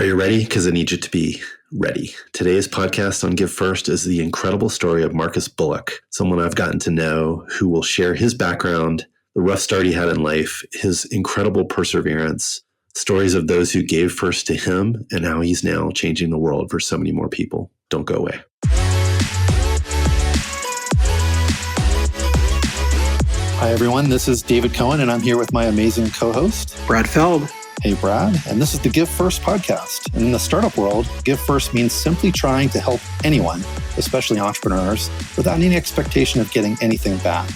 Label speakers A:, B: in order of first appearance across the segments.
A: Are you ready? Because I need you to be ready. Today's podcast on Give First is the incredible story of Marcus Bullock, someone I've gotten to know who will share his background, the rough start he had in life, his incredible perseverance, stories of those who gave first to him, and how he's now changing the world for so many more people. Don't go away.
B: Hi, everyone. This is David Cohen, and I'm here with my amazing co-host,
C: Brad Feld.
B: Hey, Brad. And this is the Give First podcast. And in the startup world, Give First means simply trying to help anyone, especially entrepreneurs, without any expectation of getting anything back.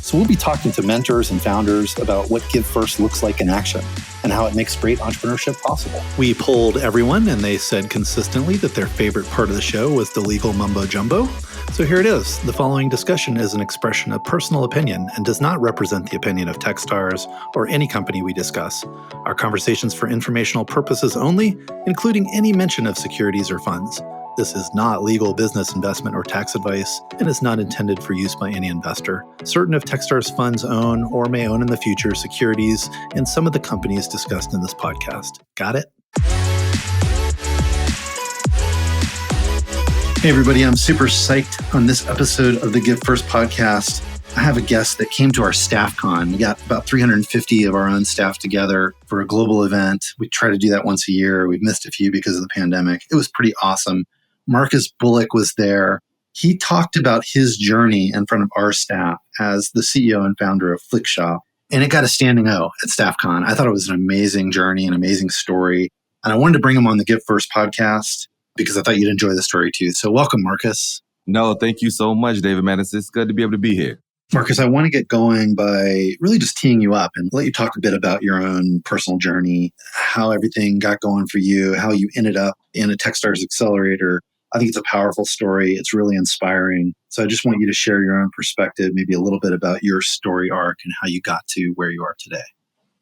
B: So we'll be talking to mentors and founders about what Give First looks like in action and how it makes great entrepreneurship possible.
C: We polled everyone, and they said consistently that their favorite part of the show was the legal mumbo jumbo. So here it is. The following discussion is an expression of personal opinion and does not represent the opinion of Techstars or any company we discuss. Our conversations for informational purposes only, including any mention of securities or funds. This is not legal, business, investment, or tax advice and is not intended for use by any investor. Certain of Techstars funds own or may own in the future securities in some of the companies discussed in this podcast. Got it?
B: Hey, everybody. I'm super psyched on this episode of the Give First podcast. I have a guest that came to our staff con. We got about 350 of our own staff together for a global event. We try to do that once a year. We've missed a few because of the pandemic. It was pretty awesome. Marcus Bullock was there. He talked about his journey in front of our staff as the CEO and founder of Flikshop. And it got a standing O at StaffCon. I thought it was an amazing journey, an amazing story. And I wanted to bring him on the Give First podcast because I thought you'd enjoy the story too. So welcome, Marcus.
D: No, thank you so much, David, man. It's good to be able to be here.
B: Marcus, I want to get going by really just teeing you up and let you talk a bit about your own personal journey, how everything got going for you, how you ended up in a Techstars accelerator. I think it's a powerful story. It's really inspiring. So I just want you to share your own perspective, maybe a little bit about your story arc and how you got to where you are today.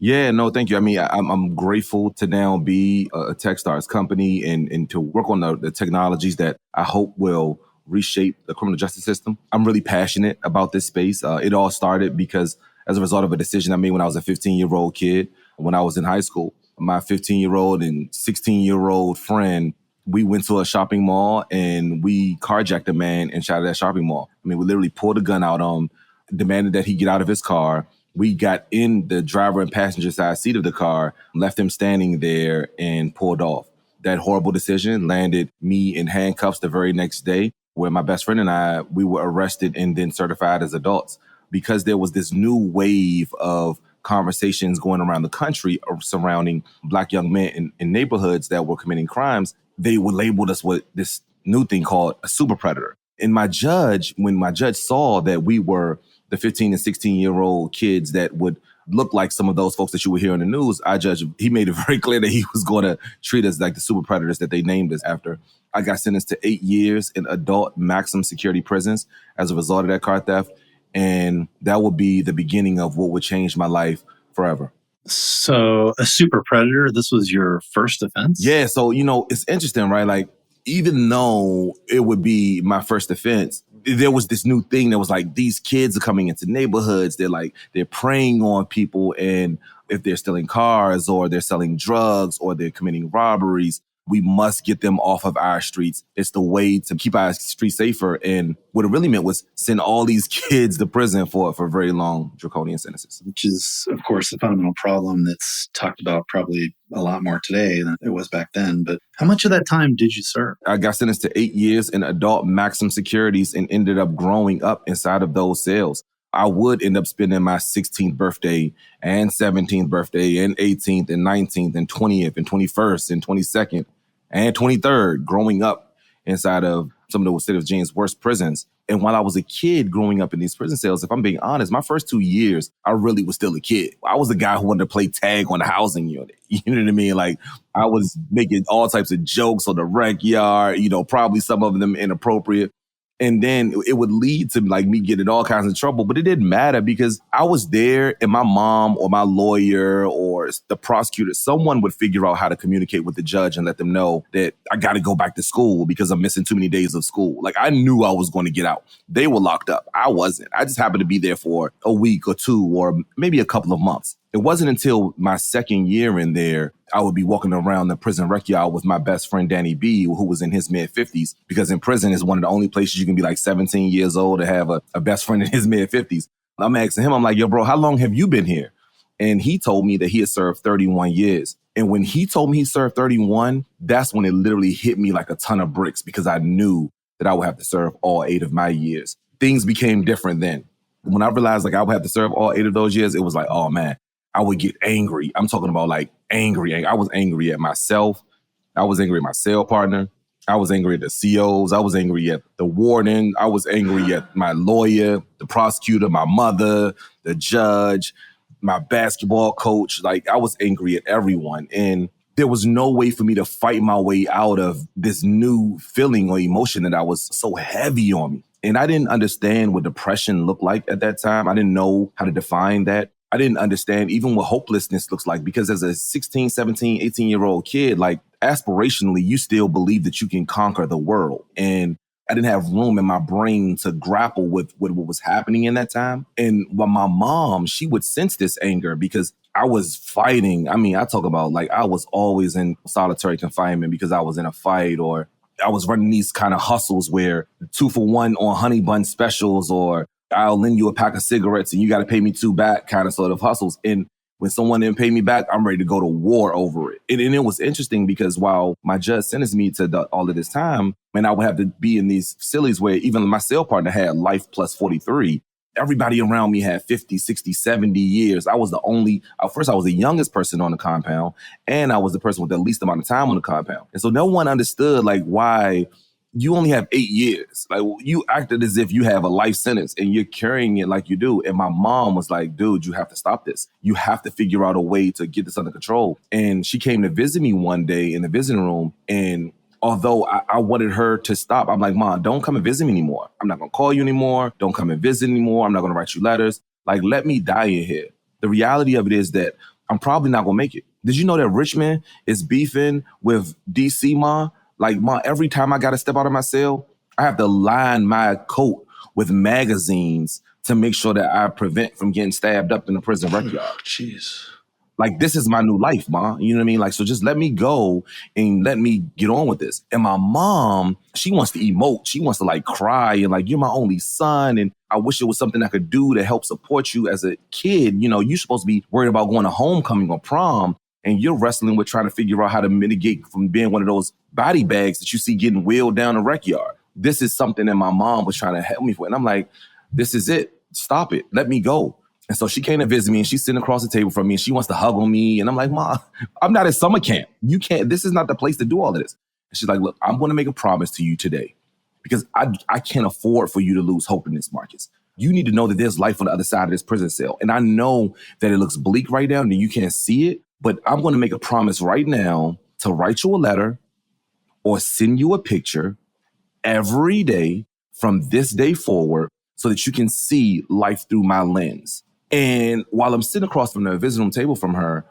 D: Yeah, no, thank you. I mean, I'm grateful to now be a Techstars company and to work on the technologies that I hope will reshape the criminal justice system. I'm really passionate about this space. It all started because as a result of a decision I made when I was a 15-year-old kid, when I was in high school. My 15-year-old and 16-year-old friend, we went to a shopping mall and we carjacked a man and shot at that shopping mall. I mean, we literally pulled a gun out on him, demanded that he get out of his car. We got in the driver and passenger side seat of the car, left him standing there and pulled off. That horrible decision landed me in handcuffs the very next day, where my best friend and I, we were arrested and then certified as adults because there was this new wave of conversations going around the country surrounding Black young men in neighborhoods that were committing crimes. They were labeled us with this new thing called a super predator. And when my judge saw that we were the 15 and 16-year-old kids that would look like some of those folks that you would hear on the news, he made it very clear that he was going to treat us like the super predators that they named us after. I got sentenced to 8 years in adult maximum security prisons as a result of that car theft. And that would be the beginning of what would change my life forever.
B: So a super predator, this was your first offense?
D: Yeah. So, it's interesting, right? Like, even though it would be my first offense, there was this new thing that was like, these kids are coming into neighborhoods. They're preying on people. And if they're stealing cars or they're selling drugs or they're committing robberies, we must get them off of our streets. It's the way to keep our streets safer. And what it really meant was send all these kids to prison for very long draconian sentences.
B: Which is, of course, a fundamental problem that's talked about probably a lot more today than it was back then. But how much of that time did you serve?
D: I got sentenced to 8 years in adult maximum securities and ended up growing up inside of those cells. I would end up spending my 16th birthday and 17th birthday and 18th and 19th and 20th and 21st and 22nd and 23rd growing up inside of some of the State of Virginia's worst prisons. And while I was a kid growing up in these prison cells, if I'm being honest, my first 2 years, I really was still a kid. I was the guy who wanted to play tag on the housing unit. You know what I mean? Like, I was making all types of jokes on the rec yard, probably some of them inappropriate. And then it would lead to like me getting all kinds of trouble, but it didn't matter because I was there and my mom or my lawyer or the prosecutor, someone would figure out how to communicate with the judge and let them know that I got to go back to school because I'm missing too many days of school. Like, I knew I was going to get out. They were locked up. I wasn't. I just happened to be there for a week or two or maybe a couple of months. It wasn't until my second year in there, I would be walking around the prison rec yard with my best friend, Danny B, who was in his mid-50s, because in prison is one of the only places you can be like 17 years old to have a best friend in his mid-50s. I'm asking him, I'm like, yo, bro, how long have you been here? And he told me that he had served 31 years. And when he told me he served 31, that's when it literally hit me like a ton of bricks, because I knew that I would have to serve all 8 of my years. Things became different then. When I realized like I would have to serve all 8 of those years, it was like, oh man, I would get angry. I'm talking about like angry. I was angry at myself. I was angry at my cell partner. I was angry at the COs. I was angry at the warden. I was angry at my lawyer, the prosecutor, my mother, the judge, my basketball coach. Like, I was angry at everyone. And there was no way for me to fight my way out of this new feeling or emotion that I was so heavy on me. And I didn't understand what depression looked like at that time. I didn't know how to define that. I didn't understand even what hopelessness looks like, because as a 16, 17, 18-year-old kid, like aspirationally, you still believe that you can conquer the world. And I didn't have room in my brain to grapple with what was happening in that time. And when my mom, she would sense this anger because I was fighting. I mean, I talk about like I was always in solitary confinement because I was in a fight, or I was running these kind of hustles where 2 for $1 on honey bun specials, or I'll lend you a pack of cigarettes and you got to pay me 2 back kind of sort of hustles. And when someone didn't pay me back, I'm ready to go to war over it. And it was interesting because while my judge sentenced me to all of this time, and I would have to be in these facilities where even my cell partner had life plus 43. Everybody around me had 50, 60, 70 years. I was the only, first I was the youngest person on the compound, and I was the person with the least amount of time on the compound. And so no one understood like why you only have 8 years. Like, you acted as if you have a life sentence and you're carrying it like you do. And my mom was like, dude, you have to stop this. You have to figure out a way to get this under control. And she came to visit me one day in the visiting room. And although I wanted her to stop, I'm like, Mom, don't come and visit me anymore. I'm not going to call you anymore. Don't come and visit anymore. I'm not going to write you letters. Like, let me die in here. The reality of it is that I'm probably not going to make it. Did you know that Richmond is beefing with DC, Ma? Like, Ma, every time I got to step out of my cell, I have to line my coat with magazines to make sure that I prevent from getting stabbed up in the prison rec yard.
A: Jeez.
D: Like, this is my new life, Ma. You know what I mean? Like, so just let me go and let me get on with this. And my mom, she wants to emote. She wants to like cry and like, you're my only son. And I wish it was something I could do to help support you as a kid. You know, you're supposed to be worried about going to homecoming or prom. And you're wrestling with trying to figure out how to mitigate from being one of those body bags that you see getting wheeled down the rec yard. This is something that my mom was trying to help me with. And I'm like, this is it. Stop it. Let me go. And so she came to visit me and she's sitting across the table from me and she wants to hug on me. And I'm like, Ma, I'm not at summer camp. You can't, this is not the place to do all of this. And she's like, look, I'm going to make a promise to you today because I can't afford for you to lose hope in this, Marcus. You need to know that there's life on the other side of this prison cell. And I know that it looks bleak right now and you can't see it, but I'm going to make a promise right now to write you a letter or send you a picture every day from this day forward so that you can see life through my lens. And while I'm sitting across from the visiting room table from her,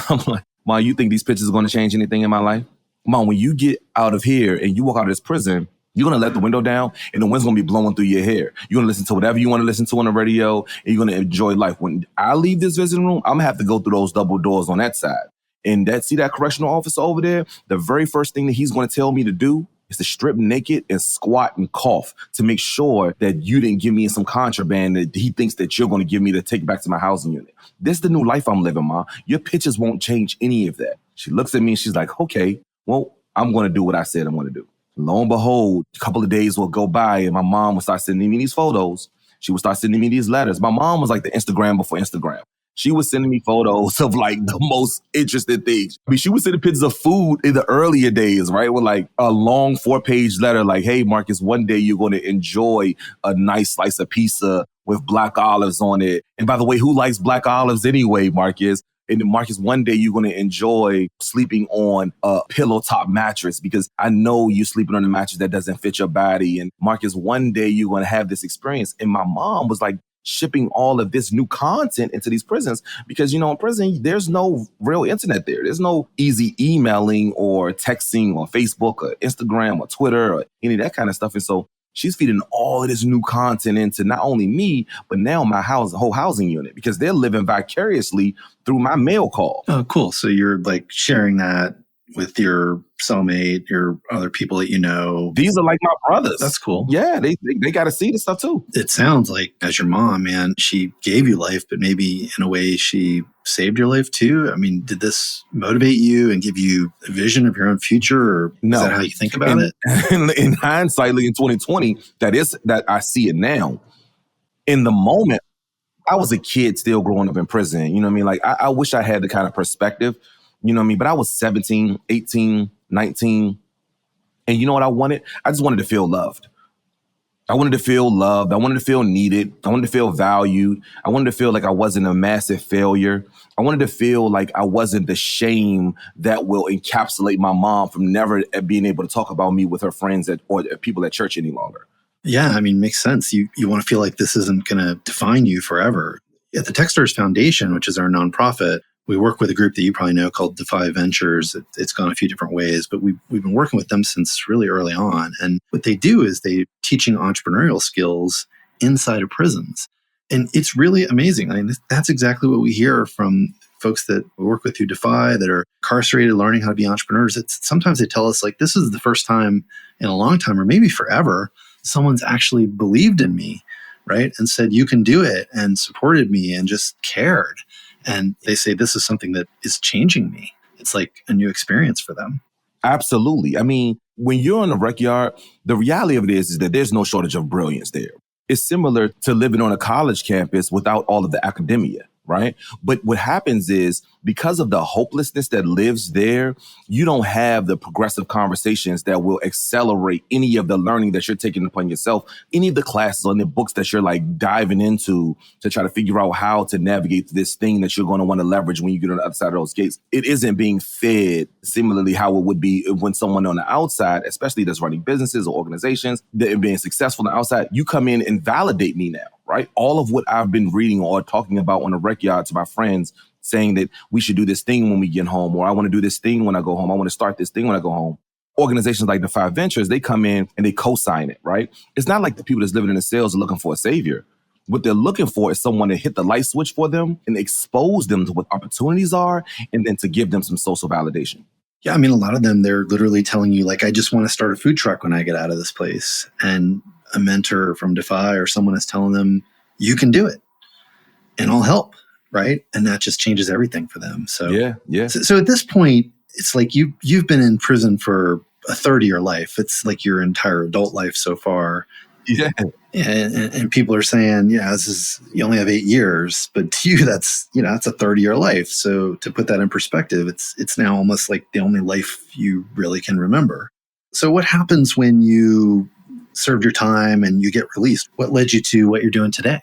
D: I'm like, Mom, you think these pictures are going to change anything in my life? Mom, when you get out of here and you walk out of this prison, you're going to let the window down and the wind's going to be blowing through your hair. You're going to listen to whatever you want to listen to on the radio and you're going to enjoy life. When I leave this visiting room, I'm going to have to go through those double doors on that side. And see that correctional officer over there? The very first thing that he's going to tell me to do is to strip naked and squat and cough to make sure that you didn't give me some contraband that he thinks that you're going to give me to take back to my housing unit. This is the new life I'm living, Ma. Your pictures won't change any of that. She looks at me and she's like, okay, well, I'm going to do what I said I'm going to do. Lo and behold, a couple of days will go by and my mom will start sending me these photos. She would start sending me these letters. My mom was like the Instagram before Instagram. She was sending me photos of like the most interesting things. I mean, she was sending pictures of food in the earlier days, right? With like a long 4-page letter like, hey, Marcus, one day you're going to enjoy a nice slice of pizza with black olives on it. And by the way, who likes black olives anyway, Marcus? And Marcus, one day you're going to enjoy sleeping on a pillow top mattress because I know you're sleeping on a mattress that doesn't fit your body. And Marcus, one day you're going to have this experience. And my mom was like shipping all of this new content into these prisons because, you know, in prison, there's no real internet there. There's no easy emailing or texting or Facebook or Instagram or Twitter or any of that kind of stuff. And so She's feeding all of this new content into not only me, but now my whole housing unit, because they're living vicariously through my mail call.
B: Oh, cool. So you're like sharing that with your cellmate, your other people that you know.
D: These are like my brothers.
B: That's cool.
D: Yeah, they got to see this stuff too.
B: It sounds like, as your mom, man, she gave you life, but maybe in a way she saved your life too. I mean, did this motivate you and give you a vision of your own future, or
D: No.
B: is that how you think about it?
D: In hindsight, in 2020, that I see it now. In the moment, I was a kid still growing up in prison. You know what I mean? Like, I wish I had the kind of perspective, you know what I mean? But I was 17, 18, 19. And you know what I wanted? I just wanted to feel loved. I wanted to feel loved. I wanted to feel needed. I wanted to feel valued. I wanted to feel like I wasn't a massive failure. I wanted to feel like I wasn't the shame that will encapsulate my mom from never being able to talk about me with her friends or people at church any longer.
B: Yeah, I mean, makes sense. You want to feel like this isn't going to define you forever. At the Techstars Foundation, which is our nonprofit, we work with a group that you probably know called Defy Ventures. It's gone a few different ways, but we've been working with them since really early on. And what they do is they teaching entrepreneurial skills inside of prisons. And it's really amazing. I mean, that's exactly what we hear from folks that we work with through Defy that are incarcerated, learning how to be entrepreneurs. Sometimes they tell us, like, this is the first time in a long time, or maybe forever, someone's actually believed in me, right? And said, you can do it, and supported me and just cared. And they say, this is something that is changing me. It's like a new experience for them.
D: Absolutely. I mean, when you're on the rec yard, the reality of it is that there's no shortage of brilliance there. It's similar to living on a college campus without all of the academia, right? But what happens is, because of the hopelessness that lives there, you don't have the progressive conversations that will accelerate any of the learning that you're taking upon yourself, any of the classes or the books that you're like diving into to try to figure out how to navigate this thing that you're going to want to leverage when you get on the other side of those gates. It isn't being fed similarly how it would be when someone on the outside, especially that's running businesses or organizations, that are being successful on the outside, you come in and validate me now, right? All of what I've been reading or talking about on the rec yard to my friends, saying that we should do this thing when we get home, or I want to do this thing when I go home. I want to start this thing when I go home. Organizations like Defy Ventures, they come in and they co-sign it, right? It's not like the people that's living in the cells are looking for a savior. What they're looking for is someone to hit the light switch for them and expose them to what opportunities are, and then to give them some social validation.
B: Yeah, I mean, a lot of them, they're literally telling you, like, I just want to start a food truck when I get out of this place. And a mentor from Defy or someone is telling them, you can do it and I'll help. Right. And that just changes everything for them. So,
D: yeah.
B: So at this point, it's like you've been in prison for a third of your life. It's like your entire adult life so far.
D: Yeah.
B: And people are saying, yeah, you only have 8 years, but to you, that's a third of your life. So to put that in perspective, it's now almost like the only life you really can remember. So what happens when you served your time and you get released? What led you to what you're doing today?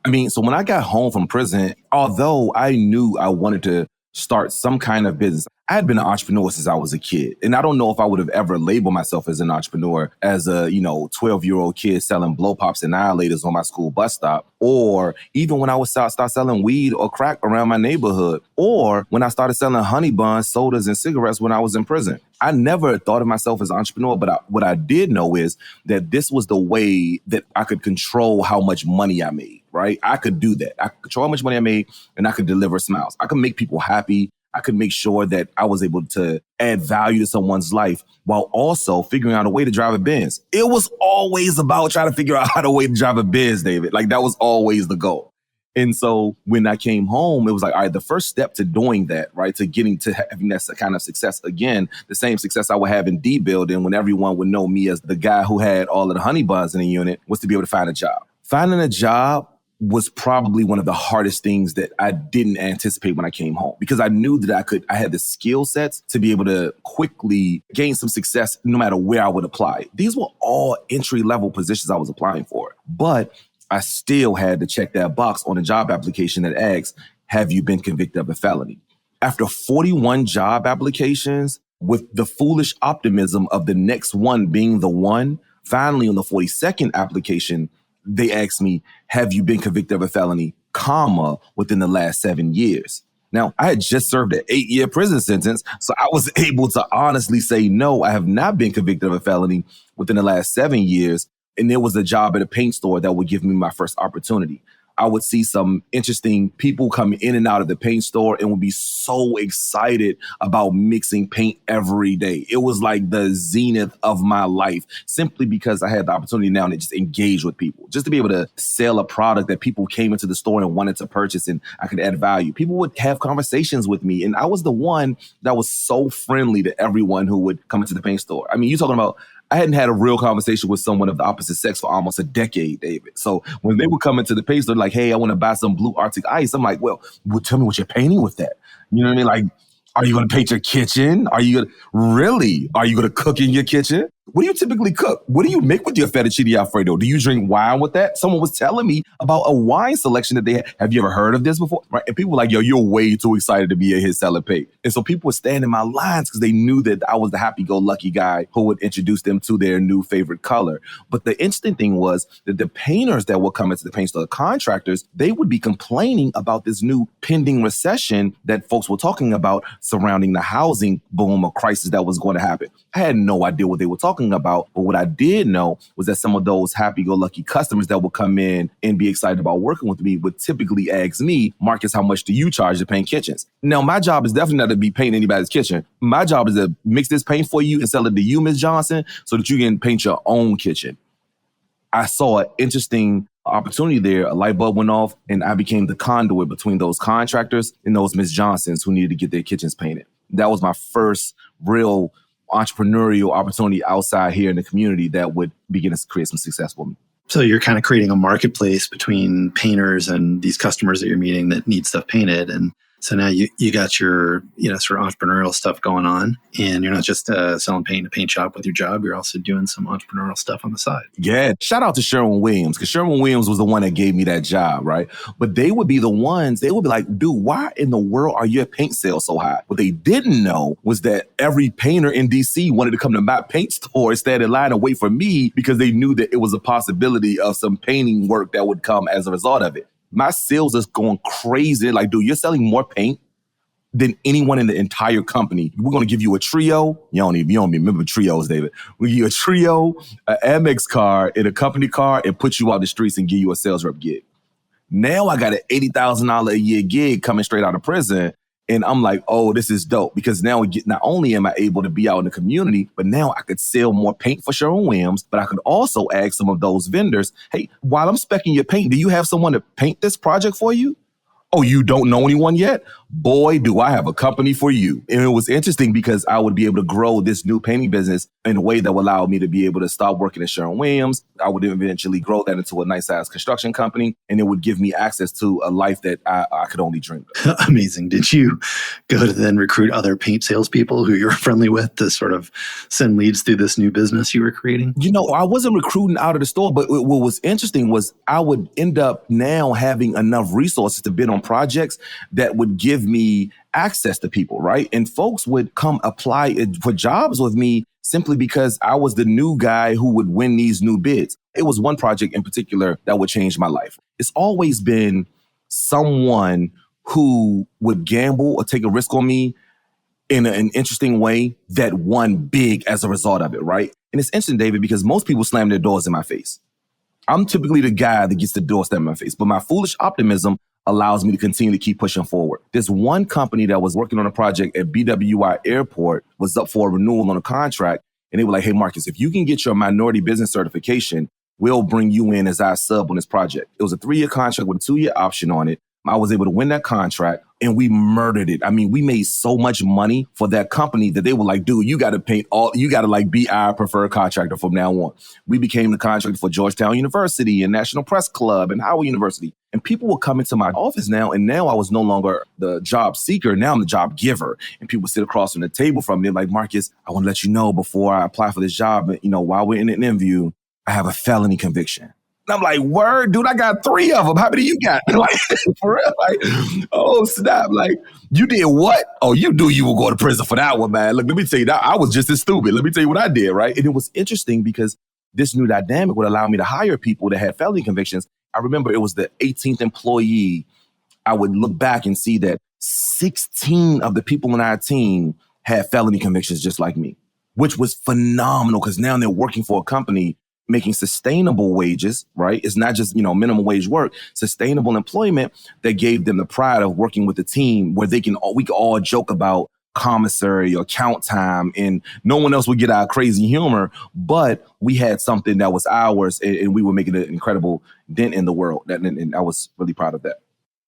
D: I mean, so when I got home from prison, although I knew I wanted to start some kind of business, I had been an entrepreneur since I was a kid. And I don't know if I would have ever labeled myself as an entrepreneur as a, 12-year-old kid selling blow pops and annihilators on my school bus stop, or even when I would start selling weed or crack around my neighborhood, or when I started selling honey buns, sodas, and cigarettes when I was in prison. I never thought of myself as an entrepreneur, but what I did know is that this was the way that I could control how much money I made, right? I could do that. I could control how much money I made, and I could deliver smiles. I could make people happy. I could make sure that I was able to add value to someone's life while also figuring out a way to drive a Benz. It was always about trying to figure out how to drive a Benz, David. Like, that was always the goal. And so when I came home, it was like, all right, the first step to doing that, right, to getting to having that kind of success again, the same success I would have in D building when everyone would know me as the guy who had all of the honey buns in the unit, was to be able to find a job. Finding a job was probably one of the hardest things that I didn't anticipate when I came home, because I knew that I had the skill sets to be able to quickly gain some success no matter where I would apply. These were all entry-level positions I was applying for, but I still had to check that box on a job application that asks, have you been convicted of a felony? After 41 job applications, with the foolish optimism of the next one being the one, finally on the 42nd application, they asked me, have you been convicted of a felony, within the last 7 years? Now, I had just served an 8-year prison sentence, so I was able to honestly say, no, I have not been convicted of a felony within the last 7 years. And there was a job at a paint store that would give me my first opportunity. I would see some interesting people coming in and out of the paint store and would be so excited about mixing paint every day. It was like the zenith of my life, simply because I had the opportunity now to just engage with people, just to be able to sell a product that people came into the store and wanted to purchase and I could add value. People would have conversations with me, and I was the one that was so friendly to everyone who would come into the paint store. I mean, you're talking about I hadn't had a real conversation with someone of the opposite sex for almost a decade, David. So when they would come into the paint store, like, hey, I want to buy some blue Arctic ice. I'm like, well, tell me what you're painting with that. You know what I mean? Like, are you going to paint your kitchen? Are you going to cook in your kitchen? What do you typically cook? What do you make with your fettuccine Alfredo? Do you drink wine with that? Someone was telling me about a wine selection that they had. Have you ever heard of this before? Right? And people were like, yo, you're way too excited to be in here selling paint. And so people would stand in my lines because they knew that I was the happy-go-lucky guy who would introduce them to their new favorite color. But the interesting thing was that the painters that would come into the paint store, the contractors, they would be complaining about this new pending recession that folks were talking about surrounding the housing boom or crisis that was going to happen. I had no idea what they were talking about, but what I did know was that some of those happy-go-lucky customers that would come in and be excited about working with me would typically ask me, Marcus, how much do you charge to paint kitchens? Now, my job is definitely not to be painting anybody's kitchen. My job is to mix this paint for you and sell it to you, Ms. Johnson, so that you can paint your own kitchen. I saw an interesting opportunity there. A light bulb went off, and I became the conduit between those contractors and those Ms. Johnsons who needed to get their kitchens painted. That was my first real entrepreneurial opportunity outside here in the community that would begin to create some success for me.
B: So you're kind of creating a marketplace between painters and these customers that you're meeting that need stuff painted. And so now you got your, sort of entrepreneurial stuff going on, and you're not just selling paint in a paint shop with your job. You're also doing some entrepreneurial stuff on the side.
D: Yeah. Shout out to Sherwin-Williams, because Sherwin-Williams was the one that gave me that job, right? But they would be the ones, they would be like, dude, why in the world are your paint sales so high? What they didn't know was that every painter in DC wanted to come to my paint store and stand in line and wait for me because they knew that it was a possibility of some painting work that would come as a result of it. My sales is going crazy. Like, dude, you're selling more paint than anyone in the entire company. We're going to give you a trio. You don't even remember trios, David. We give you a trio, an Amex card, and a company car, and put you out the streets and give you a sales rep gig. Now I got an $80,000 a year gig coming straight out of prison. And I'm like, oh, this is dope, because now not only am I able to be out in the community, but now I could sell more paint for Sherwin-Williams, but I could also ask some of those vendors, hey, while I'm speccing your paint, do you have someone to paint this project for you? Oh, you don't know anyone yet? Boy, do I have a company for you. And it was interesting because I would be able to grow this new painting business in a way that would allow me to be able to stop working at Sherwin-Williams. I would eventually grow that into a nice sized construction company, and it would give me access to a life that I could only dream of.
B: Amazing. Did you go to then recruit other paint salespeople who you're friendly with to sort of send leads through this new business you were creating?
D: I wasn't recruiting out of the store, but what was interesting was I would end up now having enough resources to bid on projects that would give me access to people, right? And folks would come apply for jobs with me simply because I was the new guy who would win these new bids. It was one project in particular that would change my life. It's always been someone who would gamble or take a risk on me in an interesting way that won big as a result of it, right? And it's interesting, David, because most people slam their doors in my face. I'm typically the guy that gets the door slammed in my face, but my foolish optimism allows me to continue to keep pushing forward. There's one company that was working on a project at BWI Airport, was up for a renewal on a contract. And they were like, hey, Marcus, if you can get your minority business certification, we'll bring you in as our sub on this project. It was a 3-year contract with a 2-year option on it. I was able to win that contract, and we murdered it. I mean, we made so much money for that company that they were like, dude, you got to like be our preferred contractor from now on. We became the contractor for Georgetown University and National Press Club and Howard University. And people would come into my office now, and now I was no longer the job seeker. Now I'm the job giver. And people sit across from the table from me. They're like, Marcus, I want to let you know before I apply for this job, while we're in an interview, I have a felony conviction. And I'm like, word, dude, I got 3 of them. How many you got? Like, for real? Like, oh, snap. Like, you did what? Oh, you knew you were going to prison for that one, man. Look, let me tell you, that I was just as stupid. Let me tell you what I did, right? And it was interesting because this new dynamic would allow me to hire people that had felony convictions. I remember it was the 18th employee. I would look back and see that 16 of the people on our team had felony convictions just like me, which was phenomenal because now they're working for a company making sustainable wages, right? It's not just, minimum wage work, sustainable employment that gave them the pride of working with a team where we can all joke about commissary or count time and no one else would get our crazy humor, but we had something that was ours and we were making an incredible dent in the world. And I was really proud of that.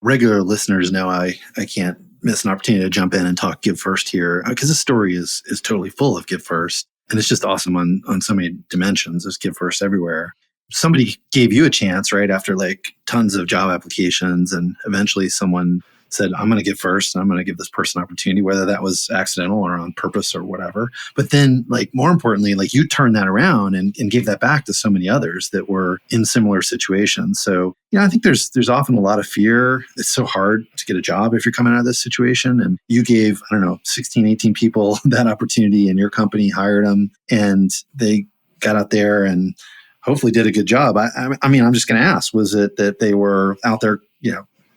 B: Regular listeners know I can't miss an opportunity to jump in and talk Give First here because this story is totally full of Give First. And it's just awesome on so many dimensions. There's Give First everywhere. Somebody gave you a chance, right? After like tons of job applications, and eventually someone said, I'm going to give first and I'm going to give this person an opportunity, whether that was accidental or on purpose or whatever. But then more importantly, you turned that around and gave that back to so many others that were in similar situations. So, I think there's often a lot of fear. It's so hard to get a job if you're coming out of this situation. And you gave, 16, 18 people that opportunity in your company, hired them, and they got out there and hopefully did a good job. I mean, I'm just going to ask, was it that they were out there,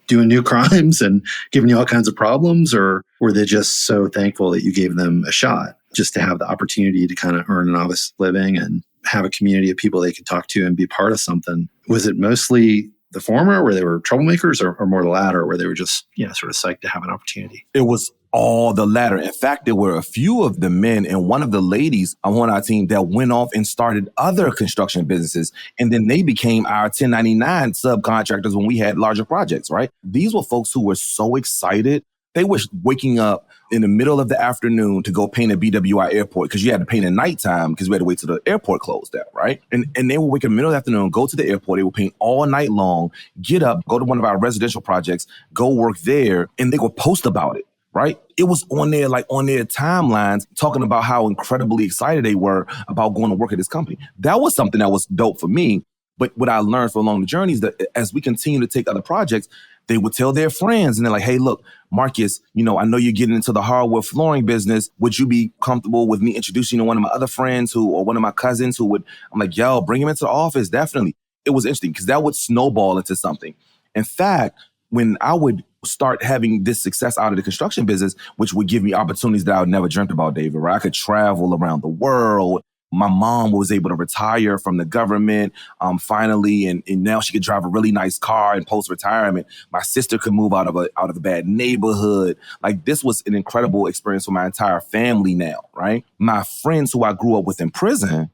B: doing new crimes and giving you all kinds of problems, or were they just so thankful that you gave them a shot just to have the opportunity to kind of earn an honest living and have a community of people they could talk to and be part of something? Was it mostly the former, where they were troublemakers, or more the latter, where they were just, sort of psyched to have an opportunity?
D: It was all the latter. In fact, there were a few of the men and one of the ladies on our team that went off and started other construction businesses. And then they became our 1099 subcontractors when we had larger projects, right? These were folks who were so excited. They were waking up in the middle of the afternoon to go paint at BWI airport because you had to paint at nighttime because we had to wait till the airport closed out, right? And they would wake up in the middle of the afternoon, go to the airport. They would paint all night long, get up, go to one of our residential projects, go work there, and they would post about it. Right? It was on their timelines talking about how incredibly excited they were about going to work at this company. That was something that was dope for me. But what I learned from along the journey is that as we continue to take other projects, they would tell their friends and they're like, hey, look, Marcus, I know you're getting into the hardwood flooring business. Would you be comfortable with me introducing you to one of my other friends or one of my cousins I'm like, yo, bring him into the office. Definitely. It was interesting because that would snowball into something. In fact, when I would start having this success out of the construction business, which would give me opportunities that I would never dreamt about, David, where I could travel around the world. My mom was able to retire from the government finally, and now she could drive a really nice car in post-retirement. My sister could move out of a bad neighborhood. This was an incredible experience for my entire family now, right? My friends who I grew up with in prison,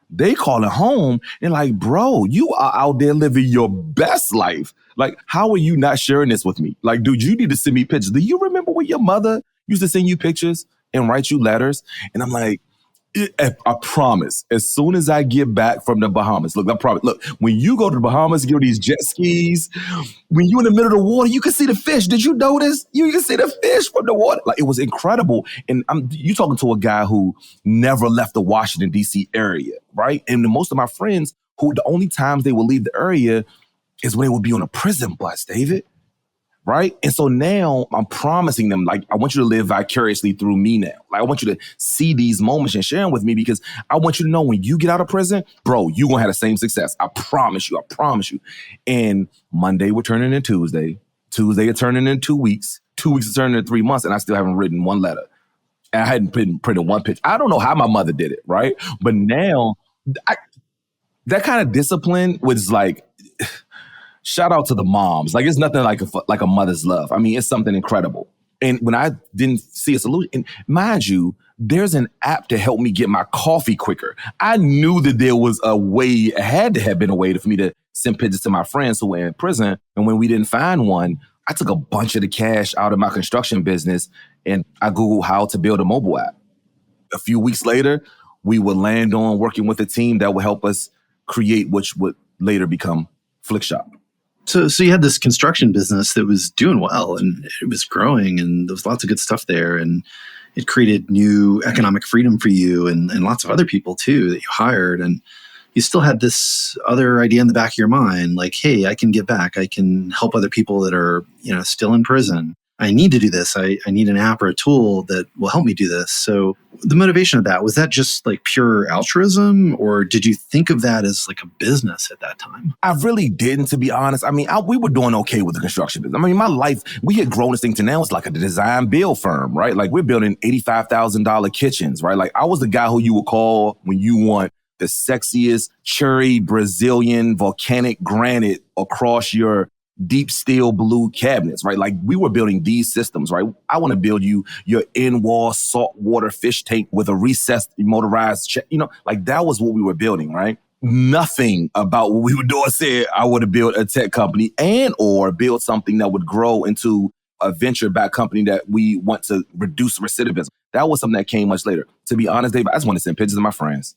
D: they call it home and like, bro, you are out there living your best life. How are you not sharing this with me? Dude, you need to send me pictures. Do you remember when your mother used to send you pictures and write you letters? And I'm like, I promise, as soon as I get back from the Bahamas, I promise, when you go to the Bahamas, get on these jet skis, when you're in the middle of the water, you can see the fish. Did you notice? You can see the fish from the water. It was incredible. And you talking to a guy who never left the Washington, D.C. area, right? And most of my friends who the only times they will leave the area is when they will be on a prison bus, David. Right? And so now I'm promising them, I want you to live vicariously through me now. I want you to see these moments and share them with me because I want you to know when you get out of prison, bro, you're going to have the same success. I promise you. I promise you. And Monday we're turning into Tuesday. Tuesday are turning in 2 weeks. 2 weeks are turning into 3 months. And I still haven't written one letter. And I hadn't printed one picture. I don't know how my mother did it. Right? But now that kind of discipline was shout out to the moms. It's nothing like a mother's love. I mean, it's something incredible. And when I didn't see a solution, and mind you, there's an app to help me get my coffee quicker. I knew that there was a way, it had to have been a way for me to send pictures to my friends who were in prison. And when we didn't find one, I took a bunch of the cash out of my construction business and I Googled how to build a mobile app. A few weeks later, we would land on working with a team that would help us create, which would later become Flikshop.
B: So you had this construction business that was doing well and it was growing and there was lots of good stuff there and it created new economic freedom for you and lots of other people too that you hired. And you still had this other idea in the back of your mind, hey, I can give back. I can help other people that are, still in prison. I need to do this. I need an app or a tool that will help me do this. So the motivation of that, was that just pure altruism or did you think of that as a business at that time?
D: I really didn't, to be honest. I mean, we were doing okay with the construction business. I mean, my life, we had grown this thing to now it's like a design build firm, right? We're building $85,000 kitchens, right? I was the guy who you would call when you want the sexiest cherry Brazilian volcanic granite across your deep steel blue cabinets, right? Like we were building these systems, right? I want to build you your in-wall saltwater fish tank with a recessed motorized, like that was what we were building, right? Nothing about what we were doing said I would have built a tech company and or build something that would grow into a venture-backed company that we want to reduce recidivism. That was something that came much later. To be honest, Dave, I just want to send pictures of my friends.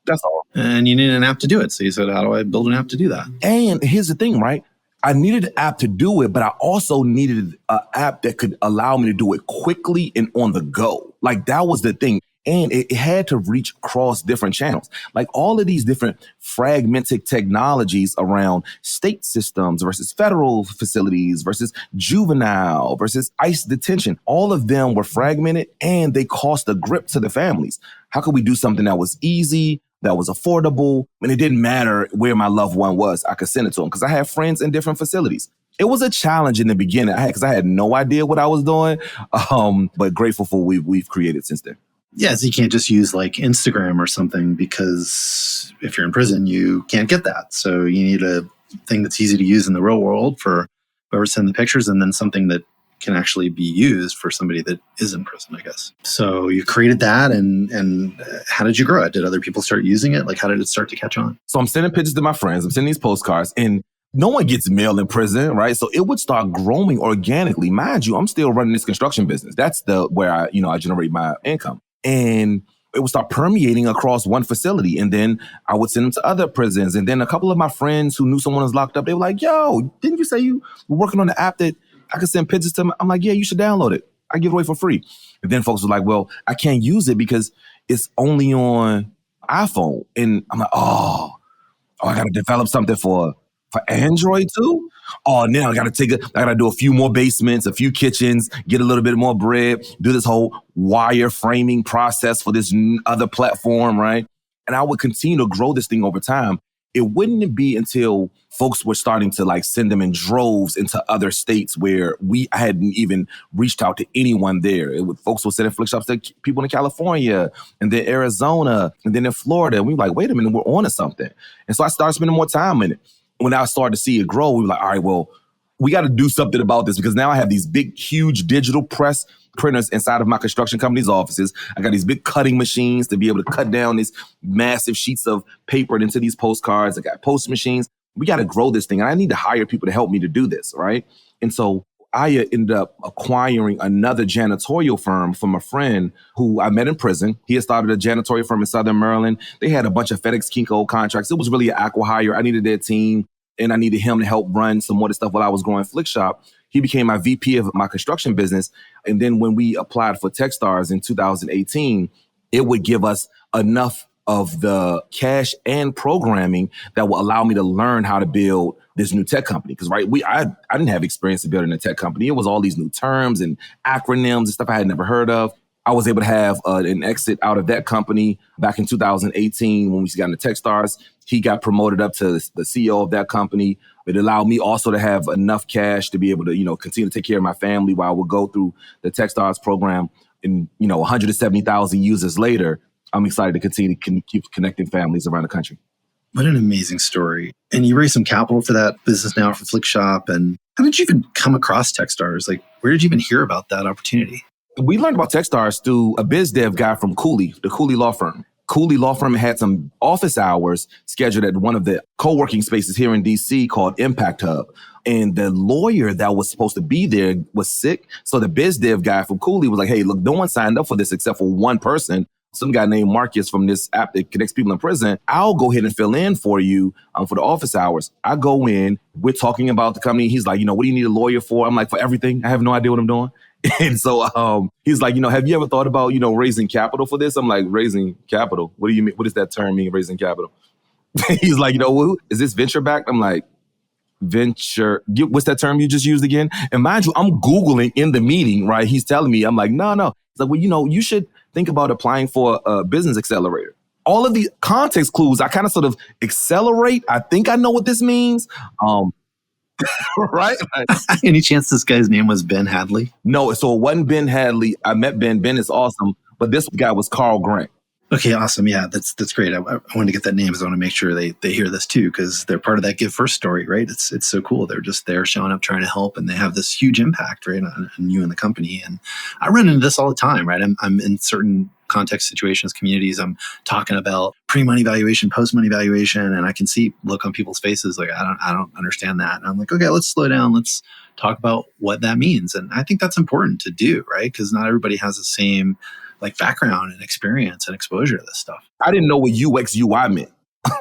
D: That's all.
B: And you needed an app to do it. So you said, how do I build an app to do that?
D: And here's the thing, right? I needed an app to do it, but I also needed an app that could allow me to do it quickly and on the go. Like that was the thing. And it had to reach across different channels. Like all of these different fragmented technologies around state systems versus federal facilities versus juvenile versus ICE detention. All of them were fragmented and they cost a grip to the families. How could we do something that was easy, that was affordable, and it didn't matter where my loved one was? I could send it to them because I have friends in different facilities. It was a challenge in the beginning because I had no idea what I was doing, but grateful for what we've created since then.
B: Yeah, so you can't just use like Instagram or something because if you're in prison, you can't get that. So you need a thing that's easy to use in the real world for whoever send the pictures, and then something that can actually be used for somebody that is in prison, I guess. So you created that, and how did you grow it? Did other people start using it? Like, how did it start to catch on?
D: So I'm sending pictures to my friends. I'm sending these postcards, and no one gets mail in prison, right? So it would start growing organically. Mind you, I'm still running this construction business. That's where I generate my income. And it would start permeating across one facility. And then I would send them to other prisons. And then a couple of my friends who knew someone was locked up, they were like, yo, didn't you say you were working on the app that I could send pictures to them? I'm like, yeah, you should download it. I give it away for free. And then folks were like, well, I can't use it because it's only on iPhone. And I'm like, oh, I got to develop something for Android too? Oh, now I got to do a few more basements, a few kitchens, get a little bit more bread, do this whole wire framing process for this other platform, right? And I would continue to grow this thing over time. It wouldn't be until folks were starting to like send them in droves into other states where I hadn't even reached out to anyone there. Folks were sending Flikshops to people in California and then Arizona and then in Florida. And we were like, wait a minute, we're on to something. And so I started spending more time in it. When I started to see it grow, we were like, all right, well, we got to do something about this because now I have these big, huge digital press printers inside of my construction company's offices. I got these big cutting machines to be able to cut down these massive sheets of paper into these postcards. I got post machines. We got to grow this thing. And I need to hire people to help me to do this, right? And so I ended up acquiring another janitorial firm from a friend who I met in prison. He had started a janitorial firm in Southern Maryland. They had a bunch of FedEx Kinko contracts. It was really an acqui-hire. I needed their team, and I needed him to help run some more of the stuff while I was growing Flikshop. He became my VP of my construction business. And then when we applied for Techstars in 2018, it would give us enough of the cash and programming that will allow me to learn how to build this new tech company. Because I didn't have experience in building a tech company. It was all these new terms and acronyms and stuff I had never heard of. I was able to have an exit out of that company back in 2018 when we got into Techstars. He got promoted up to the CEO of that company. It allowed me also to have enough cash to be able to, continue to take care of my family while I would go through the Techstars program. And, 170,000 users later, I'm excited to continue to keep connecting families around the country.
B: What an amazing story. And you raised some capital for that business now for Flikshop. And how did you even come across Techstars? Like, where did you even hear about that opportunity?
D: We learned about Techstars through a biz dev guy from Cooley, the Cooley Law Firm. Cooley Law Firm had some office hours scheduled at one of the co-working spaces here in DC called Impact Hub. And the lawyer that was supposed to be there was sick. So the biz dev guy from Cooley was like, hey, look, no one signed up for this except for one person. Some guy named Marcus from this app that connects people in prison. I'll go ahead and fill in for you for the office hours. I go in, we're talking about the company. He's like, what do you need a lawyer for? I'm like, for everything. I have no idea what I'm doing. And so he's like, have you ever thought about, raising capital for this? I'm like, raising capital? What do you mean? What does that term mean, raising capital? He's like, is this venture backed? I'm like, venture, what's that term you just used again? And mind you, I'm Googling in the meeting, right? He's telling me, I'm like, no. He's like, well, you should think about applying for a business accelerator. All of the context clues, I kind of sort of accelerate. I think I know what this means. Right?
B: Any chance this guy's name was Ben Hadley?
D: No, so it wasn't Ben Hadley. I met Ben. Ben is awesome. But this guy was Carl Grant.
B: Okay, awesome. Yeah, that's great. I wanted to get that name because I want to make sure they hear this too, because they're part of that Give First story, right? It's so cool. They're just there showing up, trying to help, and they have this huge impact, right, on you and the company. And I run into this all the time, right? I'm in certain context situations, communities. I'm talking about pre-money valuation, post-money valuation, and I can see look on people's faces like I don't understand that. And I'm like, okay, let's slow down. Let's talk about what that means. And I think that's important to do, right? Because not everybody has the same like background and experience and exposure to this stuff.
D: I didn't know what UX UI meant,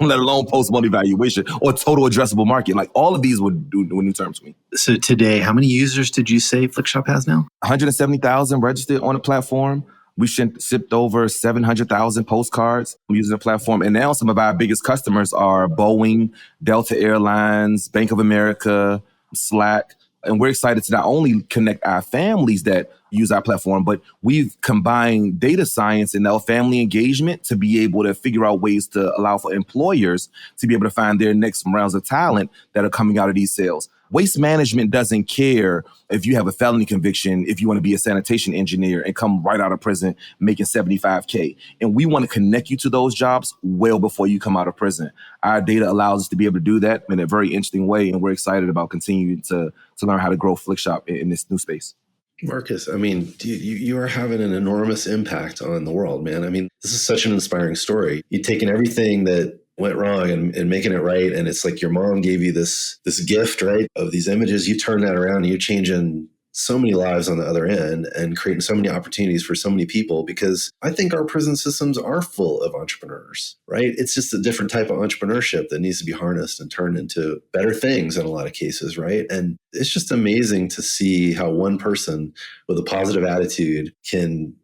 D: let alone post-money valuation or total addressable market. Like all of these were new terms to me.
B: So today, how many users did you say Flikshop has now?
D: 170,000 registered on the platform. We shipped over 700,000 postcards using the platform. And now some of our biggest customers are Boeing, Delta Airlines, Bank of America, Slack. And we're excited to not only connect our families that use our platform, but we've combined data science and our family engagement to be able to figure out ways to allow for employers to be able to find their next rounds of talent that are coming out of these sales. Waste management doesn't care if you have a felony conviction, if you want to be a sanitation engineer and come right out of prison making $75K. And we want to connect you to those jobs well before you come out of prison. Our data allows us to be able to do that in a very interesting way. And we're excited about continuing to learn how to grow Flikshop in this new space.
A: Marcus, I mean, you are having an enormous impact on the world, man. I mean, this is such an inspiring story. You've taken everything that went wrong and making it right. And it's like your mom gave you this gift, right, of these images. You turn that around and you're changing so many lives on the other end and creating so many opportunities for so many people, because I think our prison systems are full of entrepreneurs, right? It's just a different type of entrepreneurship that needs to be harnessed and turned into better things in a lot of cases, right? And it's just amazing to see how one person with a positive attitude can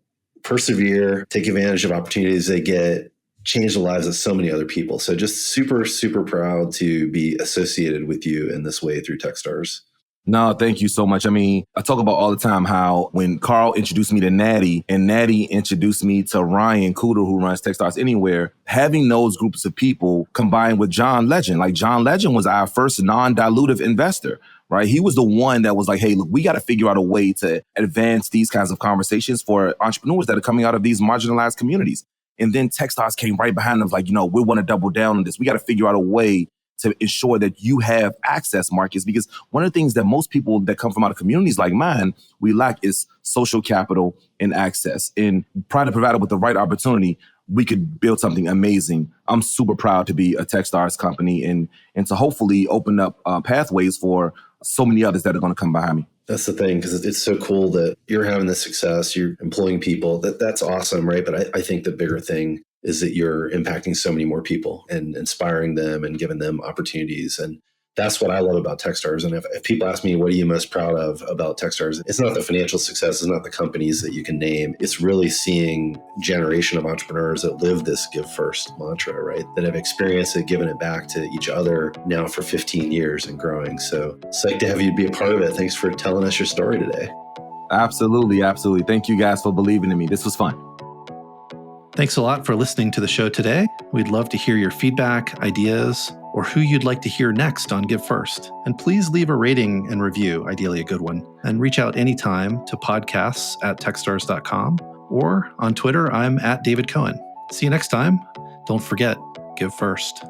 A: persevere, take advantage of opportunities they get, change the lives of so many other people. So just super, super proud to be associated with you in this way through Techstars.
D: No, thank you so much. I mean, I talk about all the time how when Carl introduced me to Natty and Natty introduced me to Ryan Cooter, who runs Techstars Anywhere, having those groups of people combined with John Legend. Like John Legend was our first non-dilutive investor, right? He was the one that was like, hey, look, we got to figure out a way to advance these kinds of conversations for entrepreneurs that are coming out of these marginalized communities. And then Techstars came right behind them like, we want to double down on this. We got to figure out a way to ensure that you have access, Marcus, because one of the things that most people that come from out of communities like mine, we lack is social capital and access. And trying to provide it with the right opportunity, we could build something amazing. I'm super proud to be a Techstars company and to hopefully open up pathways for so many others that are going to come behind me.
A: That's the thing, because it's so cool that you're having this success, you're employing people. That's awesome, right? But I think the bigger thing is that you're impacting so many more people and inspiring them and giving them opportunities. And that's what I love about Techstars. And if people ask me, what are you most proud of about Techstars? It's not the financial success, it's not the companies that you can name. It's really seeing a generation of entrepreneurs that live this give first mantra, right? That have experienced it, given it back to each other now for 15 years and growing. So psyched to have you be a part of it. Thanks for telling us your story today.
D: Absolutely. Absolutely. Thank you guys for believing in me. This was fun.
C: Thanks a lot for listening to the show today. We'd love to hear your feedback, ideas, or who you'd like to hear next on Give First. And please leave a rating and review, ideally a good one. And reach out anytime to podcasts@techstars.com or on Twitter, I'm @David Cohen. See you next time. Don't forget, give first.